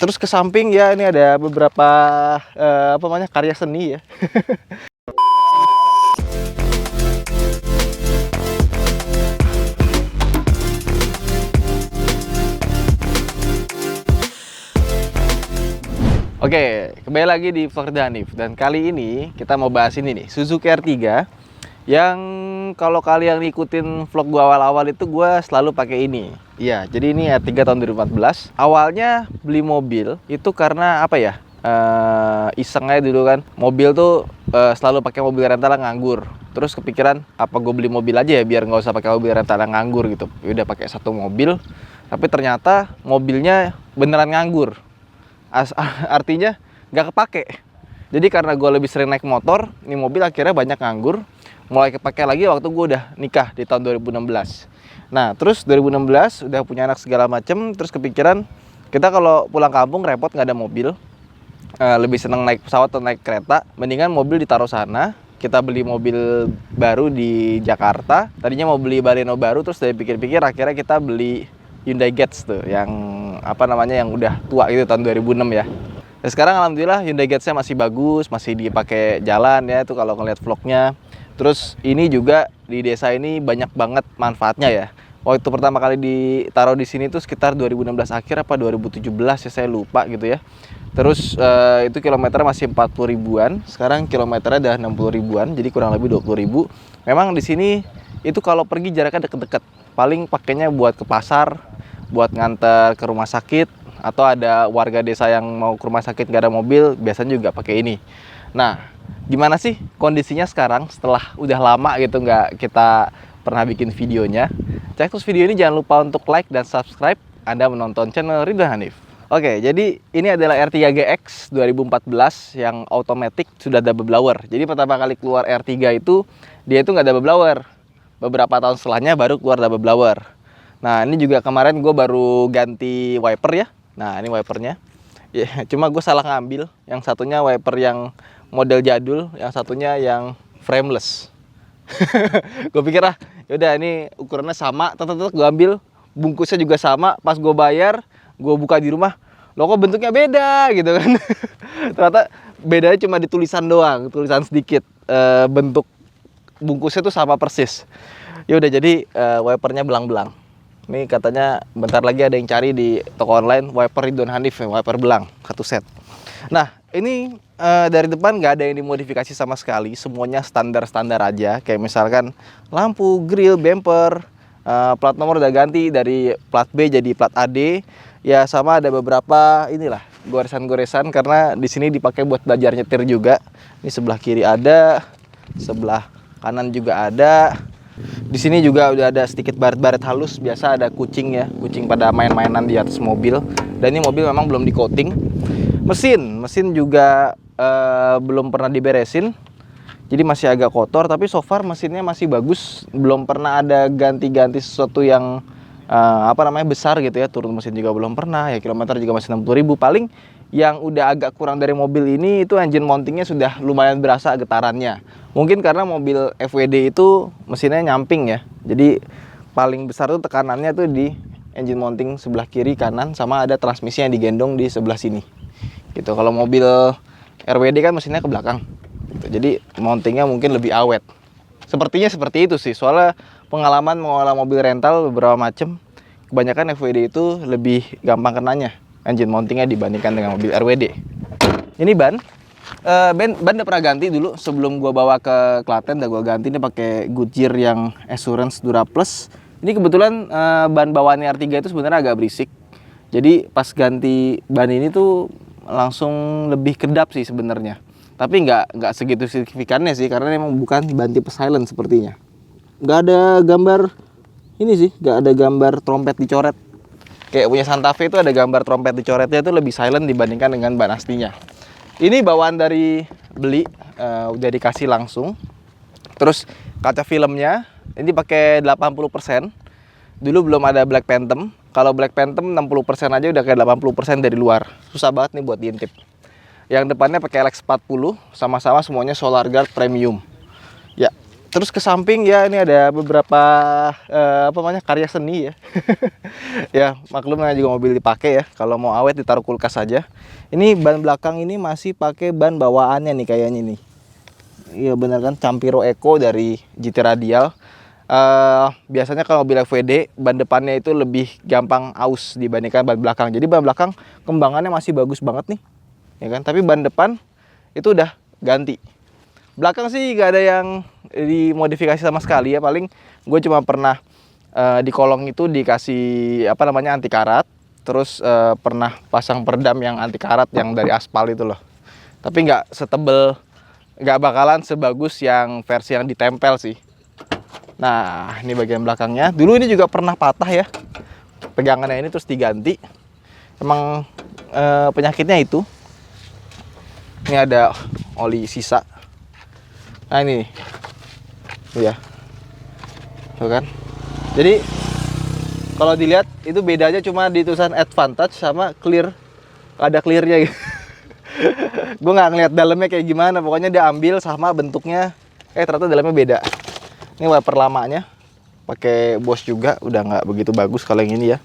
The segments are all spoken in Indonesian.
Terus ke samping ya ini ada beberapa apa namanya karya seni ya. Oke, kembali lagi di Vlog Hanif, dan kali ini kita mau bahas ini nih, Suzuki R3 yang kalau kalian ngikutin vlog gua awal-awal itu gua selalu pakai ini. Iya, jadi ini R3 tahun 2014. Awalnya beli mobil itu karena apa ya? Iseng aja dulu kan. Mobil tuh selalu pakai mobil rental nganggur. Terus kepikiran apa gue beli mobil aja ya biar nggak usah pakai mobil rental nganggur gitu. Ya udah pakai satu mobil, tapi ternyata mobilnya beneran nganggur. Artinya nggak kepake. Jadi karena gue lebih sering naik motor, ini mobil akhirnya banyak nganggur. Mulai kepake lagi waktu gue udah nikah di tahun 2016. Nah terus 2016 udah punya anak segala macem. Terus kepikiran kita kalau pulang kampung repot nggak ada mobil, lebih seneng naik pesawat atau naik kereta. Mendingan mobil ditaruh sana. Kita beli mobil baru di Jakarta. Tadinya mau beli Baleno baru, terus dari pikir-pikir akhirnya kita beli Hyundai Getz tuh, yang apa namanya, yang udah tua itu tahun 2006 ya. Dan sekarang alhamdulillah Hyundai Getz-nya masih bagus, masih dipakai jalan ya, itu kalau ngeliat vlognya. Terus ini juga di desa ini banyak banget manfaatnya ya. Waktu pertama kali ditaruh di sini tuh sekitar 2016 akhir apa 2017 ya, saya lupa gitu ya. Terus itu kilometernya masih 40 ribuan, sekarang kilometernya udah 60 ribuan, jadi kurang lebih 20 ribu. Memang di sini itu kalau pergi jaraknya deket-deket, paling pakainya buat ke pasar, buat nganter ke rumah sakit, atau ada warga desa yang mau ke rumah sakit nggak ada mobil, biasanya juga pakai ini. Nah, gimana sih kondisinya sekarang setelah udah lama gitu nggak kita pernah bikin videonya? Cek terus video ini, jangan lupa untuk like dan subscribe. Anda menonton channel Ridwan Hanif. Oke, jadi ini adalah R3 GX 2014 yang automatic sudah double blower. Jadi pertama kali keluar R3 itu dia itu nggak double blower. Beberapa tahun setelahnya baru keluar double blower. Nah ini juga kemarin gue baru ganti wiper ya. Nah ini wipernya ya, cuma gue salah ngambil. Yang satunya wiper yang model jadul, yang satunya yang frameless. Gue pikir yaudah ini ukurannya sama, tetep gue ambil, bungkusnya juga sama. Pas gue bayar, gue buka di rumah, loh kok bentuknya beda gitu kan. Ternyata bedanya cuma di tulisan doang, tulisan sedikit. Bentuk bungkusnya tuh sama persis. Ya udah, jadi wipernya belang-belang. Ini katanya bentar lagi ada yang cari di toko online wiper Ridwan Hanif ya, wiper belang satu set. Nah ini dari depan nggak ada yang dimodifikasi sama sekali, semuanya standar-standar aja. Kayak misalkan lampu, grill, bumper, plat nomor udah ganti dari plat B jadi plat AD. Ya sama ada beberapa inilah goresan-goresan karena di sini dipakai buat belajar nyetir juga. Ini sebelah kiri ada, sebelah kanan juga ada. Di sini juga udah ada sedikit baret-baret halus, biasa ada kucing ya, kucing pada main-mainan di atas mobil. Dan ini mobil memang belum di-coating. Mesin juga belum pernah diberesin. Jadi masih agak kotor, tapi so far mesinnya masih bagus. Belum pernah ada ganti-ganti sesuatu yang apa namanya besar gitu ya. Turun mesin juga belum pernah ya, kilometer juga masih 60 ribu. Paling yang udah agak kurang dari mobil ini itu engine mountingnya sudah lumayan berasa getarannya. Mungkin karena mobil FWD itu mesinnya nyamping ya, jadi paling besar tuh tekanannya tuh di engine mounting sebelah kiri kanan, sama ada transmisi yang digendong di sebelah sini gitu. Kalau mobil RWD kan mesinnya ke belakang gitu, jadi mountingnya mungkin lebih awet. Sepertinya seperti itu sih, soalnya pengalaman mengolah mobil rental beberapa macam, kebanyakan FWD itu lebih gampang kenanya engine mountingnya dibandingkan dengan mobil RWD. Ini ban udah pernah ganti dulu sebelum gua bawa ke Klaten, udah gua ganti. Ini pakai Goodyear yang Assurance Dura Plus. Ini kebetulan ban bawaannya R3 itu sebenarnya agak berisik. Jadi pas ganti ban ini tuh langsung lebih kedap sih sebenarnya. Tapi nggak segitu signifikannya sih, karena memang bukan ban tipe silent sepertinya. Nggak ada gambar ini sih, nggak ada gambar trompet dicoret. Kayak punya Santa Fe itu ada gambar trompet dicoretnya, itu lebih silent dibandingkan dengan ban aslinya. Ini bawaan dari beli, udah dikasih langsung. Terus kaca filmnya ini pakai 80%. Dulu belum ada Black Phantom. Kalau Black Phantom 60% aja udah kayak 80% dari luar. Susah banget nih buat diintip. Yang depannya pakai LX40, sama-sama semuanya Solar Guard Premium. Ya, Terus ke samping ya ini ada beberapa apa namanya karya seni ya. Ya maklum namanya juga mobil dipakai ya. Kalau mau awet ditaruh kulkas saja. Ini ban belakang ini masih pakai ban bawaannya nih kayaknya nih. Iya bener kan, Campiro Eco dari GT Radial. Biasanya kalau mobil FWD ban depannya itu lebih gampang aus dibandingkan ban belakang. Jadi ban belakang kembangannya masih bagus banget nih, ya kan. Tapi ban depan itu udah ganti. Belakang sih gak ada yang dimodifikasi sama sekali ya. Paling gue cuma pernah di kolong itu dikasih apa namanya anti karat. Terus pernah pasang peredam yang anti karat yang dari aspal itu loh. Tapi nggak setebel, nggak bakalan sebagus yang versi yang ditempel sih. Nah ini bagian belakangnya. Dulu ini juga pernah patah ya pegangannya ini, terus diganti. Emang penyakitnya itu. Ini ada oli sisa. Nah ini ya, tuh kan. Jadi kalau dilihat itu bedanya cuma di tulisan Advantage sama Clear, ada clearnya gitu. Gue nggak ngeliat dalamnya kayak gimana, pokoknya dia ambil sama bentuknya. Ternyata dalamnya beda. Ini wiper lamanya pakai Bosch juga, udah nggak begitu bagus kalau yang ini ya.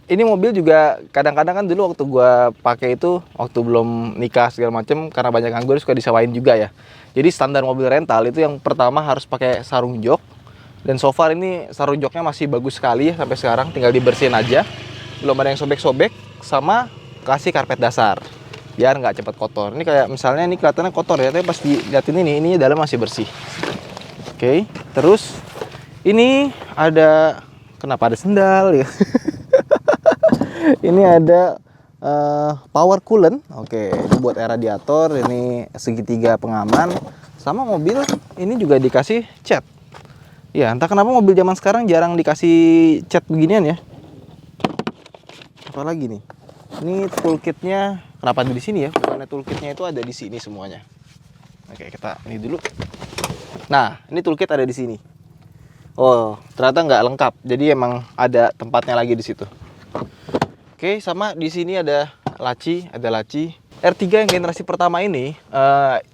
Ini mobil juga kadang-kadang kan dulu waktu gue pakai itu waktu belum nikah segala macem, karena banyak nganggur suka disewain juga ya. Jadi standar mobil rental itu yang pertama harus pakai sarung jok. Dan so far ini sarung joknya masih bagus sekali ya sampai sekarang, tinggal dibersihin aja. Belum ada yang sobek-sobek, sama kasih karpet dasar biar nggak cepat kotor. Ini kayak misalnya ini kelihatannya kotor ya, tapi pas dilihatin ini dalam masih bersih. Oke, terus ini ada, kenapa ada sendal ya? Ini ada power coolant. Oke, ini buat radiator, ini segitiga pengaman. Sama mobil ini juga dikasih cat. Ya, entah kenapa mobil zaman sekarang jarang dikasih cat beginian ya. Apalagi nih. Ini toolkitnya, kenapa ada di sini ya? Bukannya toolkitnya itu ada di sini semuanya. Oke, kita ini dulu. Nah, ini toolkit ada di sini. Oh, ternyata nggak lengkap. Jadi emang ada tempatnya lagi di situ. Oke, sama di sini ada laci. R3 yang generasi pertama ini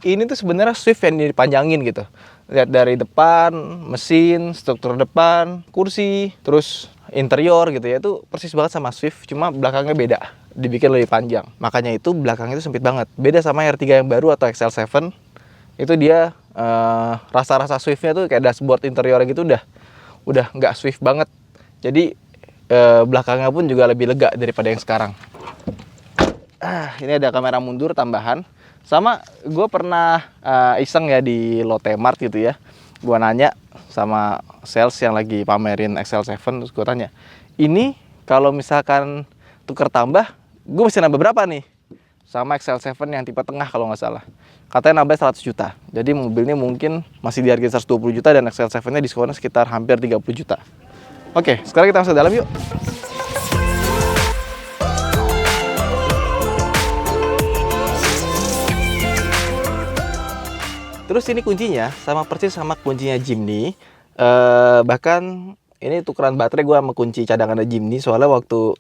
tuh sebenarnya Swift yang dipanjangin gitu. Lihat dari depan, mesin, struktur depan, kursi, terus interior gitu ya, itu persis banget sama Swift, cuma belakangnya beda, dibikin lebih panjang. Makanya itu belakangnya itu sempit banget. Beda sama R3 yang baru atau XL7. Itu dia rasa-rasa Swiftnya tuh kayak dashboard interiornya gitu udah nggak Swift banget. Jadi belakangnya pun juga lebih lega daripada yang sekarang. Ini ada kamera mundur tambahan. Sama gue pernah iseng ya di Lotte Mart gitu ya. Gue nanya sama sales yang lagi pamerin XL7, terus gue tanya, ini kalau misalkan tuker tambah, gue mesti nambah berapa nih? Sama XL7 yang tipe tengah kalau nggak salah. Katanya nambah 100 juta. Jadi mobilnya mungkin masih dihargai 120 juta dan XL7-nya diskonnya sekitar hampir 30 juta. Oke, sekarang kita masuk ke dalam yuk. Terus ini kuncinya sama persis sama kuncinya Jimny. Bahkan ini tukeran baterai gue sama kunci cadangannya Jimny. Soalnya waktu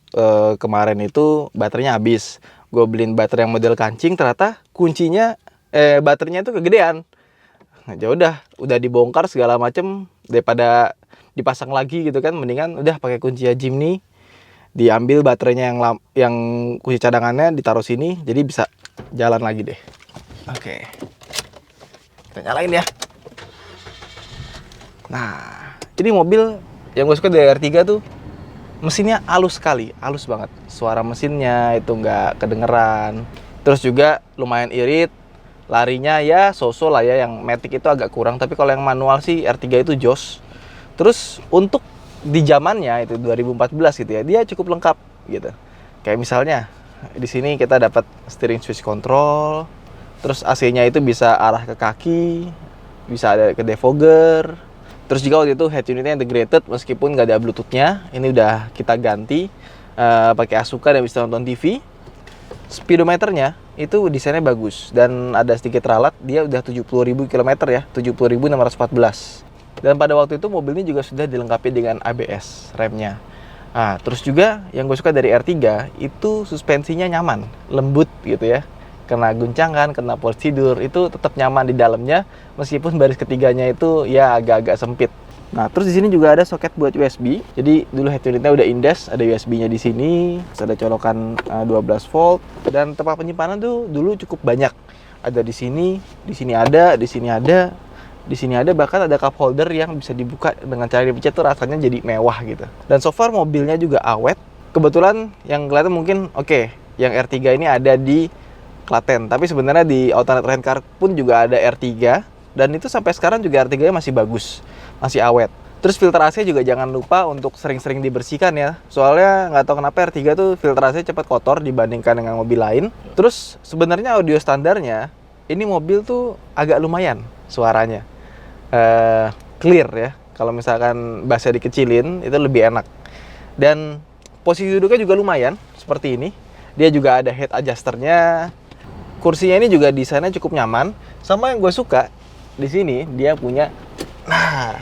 kemarin itu baterainya habis. Gue beliin baterai yang model kancing, ternyata kuncinya baterainya itu kegedean. Nah, ya udah dibongkar segala macem, daripada dipasang lagi gitu kan, mendingan udah pakai kunci Jimny, diambil baterainya yang kunci cadangannya ditaruh sini, jadi bisa jalan lagi deh. Oke, kita nyalain ya. Nah, ini mobil yang gue suka dari R3 tuh mesinnya halus sekali, halus banget. Suara mesinnya itu nggak kedengeran. Terus juga lumayan irit, larinya ya so-so lah ya. Yang Matic itu agak kurang, tapi kalau yang manual sih R3 itu jos. Terus untuk di zamannya itu 2014 gitu ya, dia cukup lengkap gitu. Kayak misalnya di sini kita dapat steering switch control, terus AC-nya itu bisa arah ke kaki, bisa ada ke defogger. Terus juga waktu itu head unitnya integrated meskipun nggak ada Bluetooth-nya. Ini udah kita ganti pakai Asuka dan bisa nonton TV. Speedometernya itu desainnya bagus dan ada sedikit ralat. Dia udah 70.000 km ya, 70.614. Dan pada waktu itu mobil ini juga sudah dilengkapi dengan ABS remnya. Nah, terus juga yang gue suka dari R3 itu suspensinya nyaman, lembut gitu ya. kena guncangan, kena posisi tidur, itu tetap nyaman di dalamnya meskipun baris ketiganya itu ya agak-agak sempit. Nah, terus di sini juga ada soket buat USB. Jadi dulu head unitnya udah indes, ada USB-nya di sini, terus ada colokan 12 volt, dan tempat penyimpanan tuh dulu cukup banyak. Ada di sini ada, di sini ada, di sini ada, bahkan ada cup holder yang bisa dibuka dengan cara dipencet tuh rasanya jadi mewah gitu. Dan so far mobilnya juga awet. Kebetulan yang kelihatan mungkin oke, yang R3 ini ada di Klaten, tapi sebenarnya di Alternate Rent Car pun juga ada R3, dan itu sampai sekarang juga R3-nya masih bagus, masih awet. Terus filter AC juga jangan lupa untuk sering-sering dibersihkan ya, soalnya nggak tahu kenapa R3 tuh filter AC cepat kotor dibandingkan dengan mobil lain. Terus sebenarnya audio standarnya ini mobil tuh agak lumayan suaranya, clear ya. Kalau misalkan bassnya dikecilin itu lebih enak. Dan posisi duduknya juga lumayan seperti ini. Dia juga ada head adjusternya. Kursinya ini juga desainnya cukup nyaman. Sama yang gue suka di sini dia punya, nah,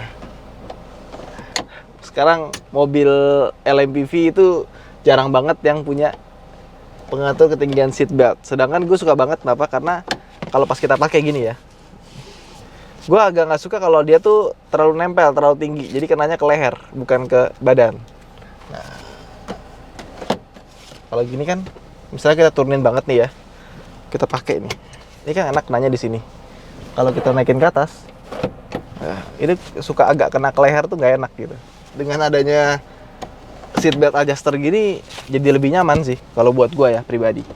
sekarang mobil LMPV itu jarang banget yang punya pengatur ketinggian seat belt. Sedangkan gue suka banget, kenapa? Karena kalau pas kita pakai gini ya, gue agak nggak suka kalau dia tuh terlalu nempel, terlalu tinggi. Jadi kenanya ke leher, bukan ke badan. Nah, kalau gini kan, misalnya kita turunin banget nih ya, kita pakai ini kan enak nanya di sini. Kalau kita naikin ke atas, nah, ini suka agak kena ke leher tuh nggak enak gitu. Dengan adanya seat belt adjuster gini, jadi lebih nyaman sih kalau buat gue ya pribadi.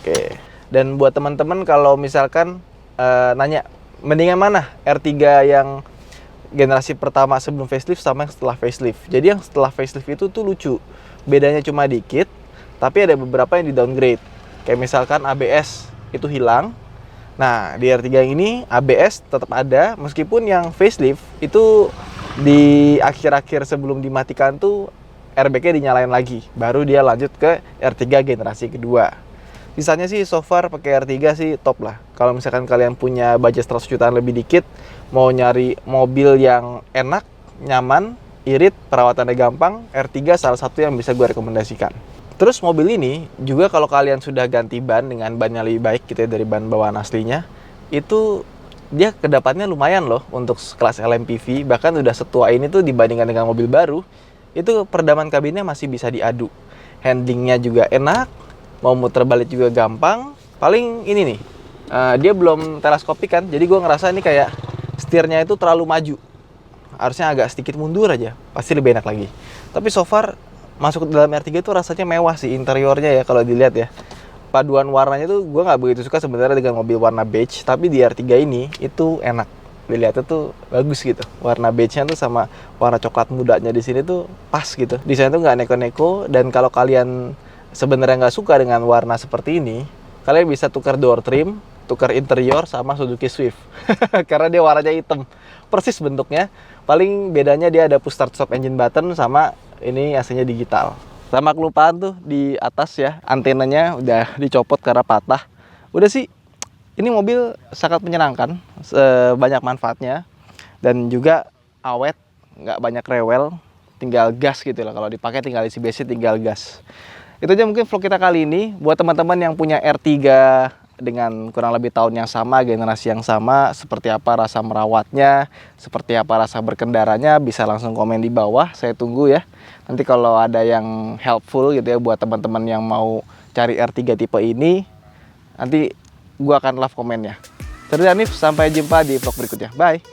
Oke. Dan buat teman-teman kalau misalkan nanya, mendingan mana R3 yang generasi pertama sebelum facelift sama yang setelah facelift? Jadi yang setelah facelift itu tuh lucu, bedanya cuma dikit, tapi ada beberapa yang di downgrade. Kayak misalkan ABS itu hilang. Nah, di R3 ini ABS tetap ada, meskipun yang facelift itu di akhir-akhir sebelum dimatikan tuh airbag-nya dinyalain lagi. Baru dia lanjut ke R3 generasi kedua. Sisanya sih so far pakai R3 sih top lah. Kalau misalkan kalian punya budget 100 jutaan lebih dikit, mau nyari mobil yang enak, nyaman, irit, perawatannya gampang, R3 salah satu yang bisa gue rekomendasikan. Terus mobil ini juga kalau kalian sudah ganti ban dengan ban yang lebih baik gitu ya, dari ban bawaan aslinya, itu dia kedapatnya lumayan loh untuk kelas LMPV. Bahkan udah setua ini tuh dibandingkan dengan mobil baru, itu peredaman kabinnya masih bisa diadu. Handlingnya juga enak, mau muter balik juga gampang. Paling ini nih, dia belum teleskopik kan, jadi gue ngerasa ini kayak setirnya itu terlalu maju. Harusnya agak sedikit mundur aja, pasti lebih enak lagi. Tapi so far masuk ke dalam R3 itu rasanya mewah sih interiornya ya kalau dilihat ya. Paduan warnanya tuh gue nggak begitu suka sebenarnya dengan mobil warna beige, tapi di R3 ini itu enak. Dilihatnya tuh bagus gitu. Warna beige-nya tuh sama warna coklat mudanya di sini tuh pas gitu. Desainnya tuh nggak neko-neko, dan kalau kalian sebenarnya nggak suka dengan warna seperti ini, kalian bisa tukar door trim, tukar interior sama Suzuki Swift. Karena dia warnanya hitam. Persis bentuknya. Paling bedanya dia ada push start stop engine button sama ini AC-nya digital. Sama kelupaan tuh di atas ya, antenanya udah dicopot karena patah. Udah sih, ini mobil sangat menyenangkan, banyak manfaatnya, dan juga awet, nggak banyak rewel, tinggal gas gitu lah. Kalau dipakai tinggal isi bensin, tinggal gas. Itu aja mungkin vlog kita kali ini. Buat teman-teman yang punya R3 dengan kurang lebih tahun yang sama, generasi yang sama, seperti apa rasa merawatnya, seperti apa rasa berkendaranya, bisa langsung komen di bawah, saya tunggu ya. Nanti kalau ada yang helpful gitu ya buat teman-teman yang mau cari R3 tipe ini, nanti gua akan love komennya. Saya Hanif, sampai jumpa di vlog berikutnya. Bye!